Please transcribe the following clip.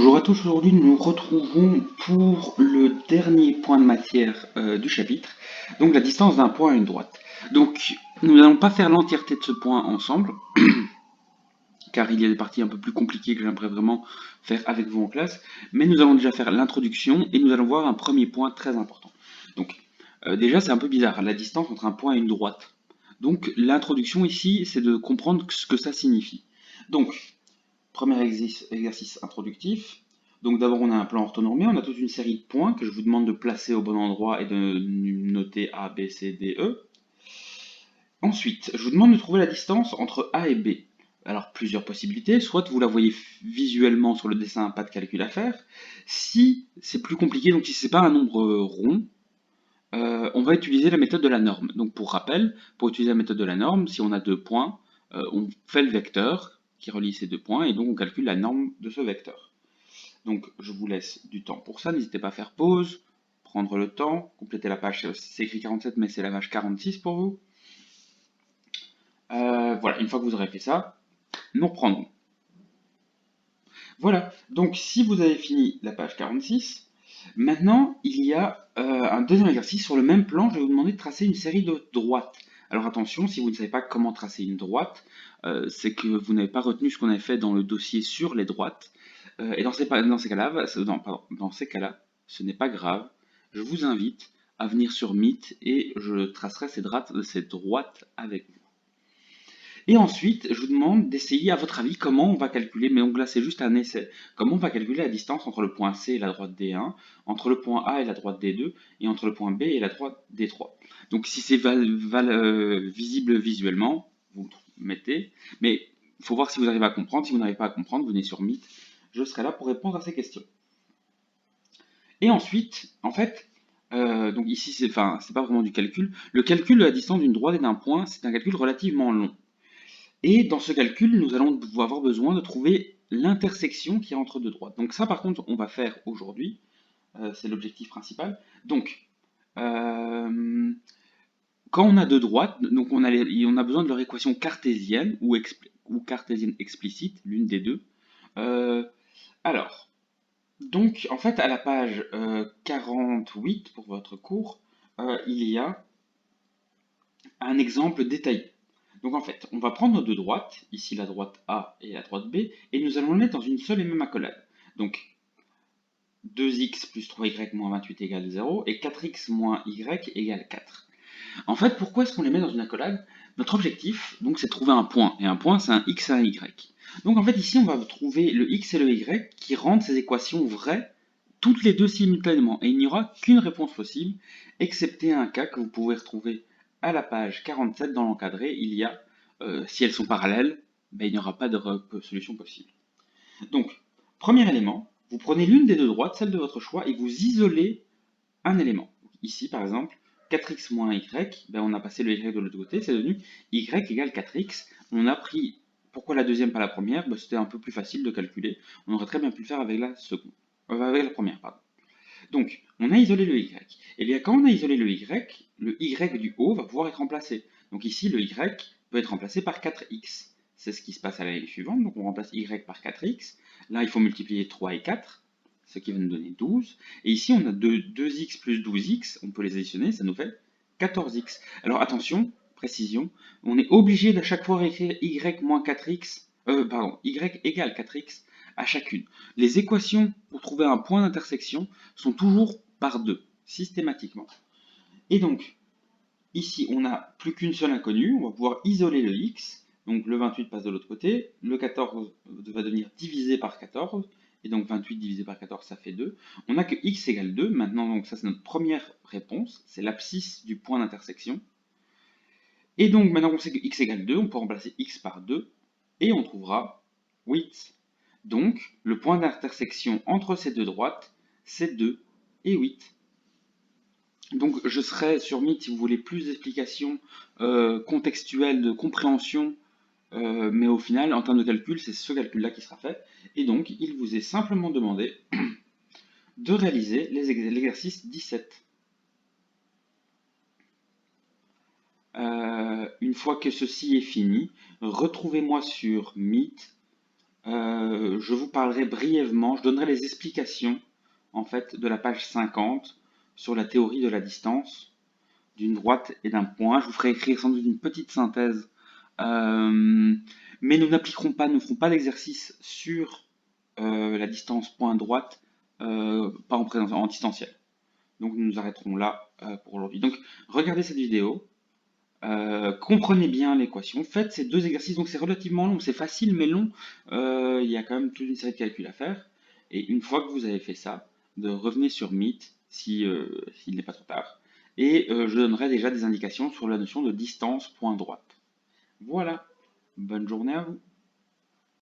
Bonjour à tous, aujourd'hui nous nous retrouvons pour le dernier point de matière du chapitre, donc la distance d'un point à une droite. Donc nous n'allons pas faire l'entièreté de ce point ensemble, car il y a des parties un peu plus compliquées que j'aimerais vraiment faire avec vous en classe, mais nous allons déjà faire l'introduction et nous allons voir un premier point très important. Donc déjà c'est un peu bizarre, la distance entre un point et une droite. Donc l'introduction ici c'est de comprendre ce que ça signifie. Donc premier exercice introductif. Donc d'abord on a un plan orthonormé, on a toute une série de points que je vous demande de placer au bon endroit et de noter A, B, C, D, E. Ensuite, je vous demande de trouver la distance entre A et B. Alors plusieurs possibilités, soit vous la voyez visuellement sur le dessin, pas de calcul à faire. Si c'est plus compliqué, donc si c'est pas un nombre rond, on va utiliser la méthode de la norme. Donc pour rappel, pour utiliser la méthode de la norme, si on a deux points, on fait le vecteur qui relie ces deux points et donc on calcule la norme de ce vecteur. Donc je vous laisse du temps pour ça, n'hésitez pas à faire pause, prendre le temps, compléter la page, c'est écrit 47 mais c'est la page 46 pour vous. Voilà, une fois que vous aurez fait ça, nous reprendrons. Voilà, donc si vous avez fini la page 46, maintenant il y a un deuxième exercice sur le même plan, je vais vous demander de tracer une série de droites. Alors attention, si vous ne savez pas comment tracer une droite, c'est que vous n'avez pas retenu ce qu'on avait fait dans le dossier sur les droites. Et dans ces cas-là, ce n'est pas grave. Je vous invite à venir sur Meet et je tracerai ces droites avec vous. Et ensuite, je vous demande d'essayer, à votre avis, comment on va calculer, mais donc là c'est juste un essai, comment on va calculer la distance entre le point C et la droite D1, entre le point A et la droite D2, et entre le point B et la droite D3. Donc si c'est visible visuellement, vous le mettez, mais il faut voir si vous arrivez à comprendre. Si vous n'arrivez pas à comprendre, venez sur Meet, je serai là pour répondre à ces questions. Et ensuite, en fait, donc ici c'est pas vraiment du calcul. Le calcul de la distance d'une droite et d'un point, c'est un calcul relativement long. Et dans ce calcul, nous allons avoir besoin de trouver l'intersection qui est entre deux droites. Donc ça, par contre, on va faire aujourd'hui. C'est l'objectif principal. Donc, quand on a deux droites, donc on a besoin de leur équation cartésienne ou cartésienne explicite, l'une des deux. Alors, donc, en fait, à la page 48 pour votre cours, il y a un exemple détaillé. Donc en fait, on va prendre nos deux droites, ici la droite A et la droite B, et nous allons les mettre dans une seule et même accolade. Donc 2x plus 3y moins 28 égale 0, et 4x moins y égale 4. En fait, pourquoi est-ce qu'on les met dans une accolade? Notre objectif, donc, c'est de trouver un point, et un point, c'est un x et un y. Donc en fait, ici, on va trouver le x et le y qui rendent ces équations vraies, toutes les deux simultanément, et il n'y aura qu'une réponse possible, excepté un cas que vous pouvez retrouver à la page 47 dans l'encadré. Il y a, si elles sont parallèles, ben, il n'y aura pas de solution possible. Donc, premier élément, vous prenez l'une des deux droites, celle de votre choix, et vous isolez un élément. Ici, par exemple, 4x moins y, ben on a passé le y de l'autre côté, c'est devenu y égale 4x. On a pris, pourquoi la deuxième, pas la première? Ben, c'était un peu plus facile de calculer. On aurait très bien pu le faire avec la seconde. Avec la première, pardon. Donc, on a isolé le y. Et bien, quand on a isolé le y du haut va pouvoir être remplacé. Donc ici, le y peut être remplacé par 4x. C'est ce qui se passe à la ligne suivante. Donc on remplace y par 4x. Là, il faut multiplier 3 et 4, ce qui va nous donner 12. Et ici, on a 2x plus 12x. On peut les additionner, ça nous fait 14x. Alors attention, précision, on est obligé d'à chaque fois écrire y moins 4x, y égale 4x à chacune. Les équations pour trouver un point d'intersection sont toujours par 2, systématiquement. Et donc, ici, on n'a plus qu'une seule inconnue, on va pouvoir isoler le x, donc le 28 passe de l'autre côté, le 14 va devenir divisé par 14, et donc 28 divisé par 14, ça fait 2. On n'a que x égale 2, maintenant, donc ça c'est notre première réponse, c'est l'abscisse du point d'intersection. Et donc, maintenant qu'on sait que x égale 2, on peut remplacer x par 2, et on trouvera 8. Donc, le point d'intersection entre ces deux droites, c'est 2 et 8. Donc, je serai sur Meet si vous voulez plus d'explications contextuelles, de compréhension, mais au final, en termes de calcul, c'est ce calcul-là qui sera fait. Et donc, il vous est simplement demandé de réaliser l'exercice 17. Une fois que ceci est fini, retrouvez-moi sur Meet Je vous parlerai brièvement, je donnerai les explications en fait de la page 50 sur la théorie de la distance d'une droite et d'un point. Je vous ferai écrire sans doute une petite synthèse, euh, mais nous n'appliquerons pas, nous ne ferons pas d'exercice sur la distance point-droite, pas en distanciel. Donc nous nous arrêterons là pour aujourd'hui. Donc regardez cette vidéo, comprenez bien l'équation, faites ces deux exercices, donc c'est relativement long, c'est facile mais long. Il y a quand même toute une série de calculs à faire, et une fois que vous avez fait ça, de revenez sur Meet si, s'il n'est pas trop tard, et je donnerai déjà des indications sur la notion de distance point droite. Voilà, bonne journée à vous.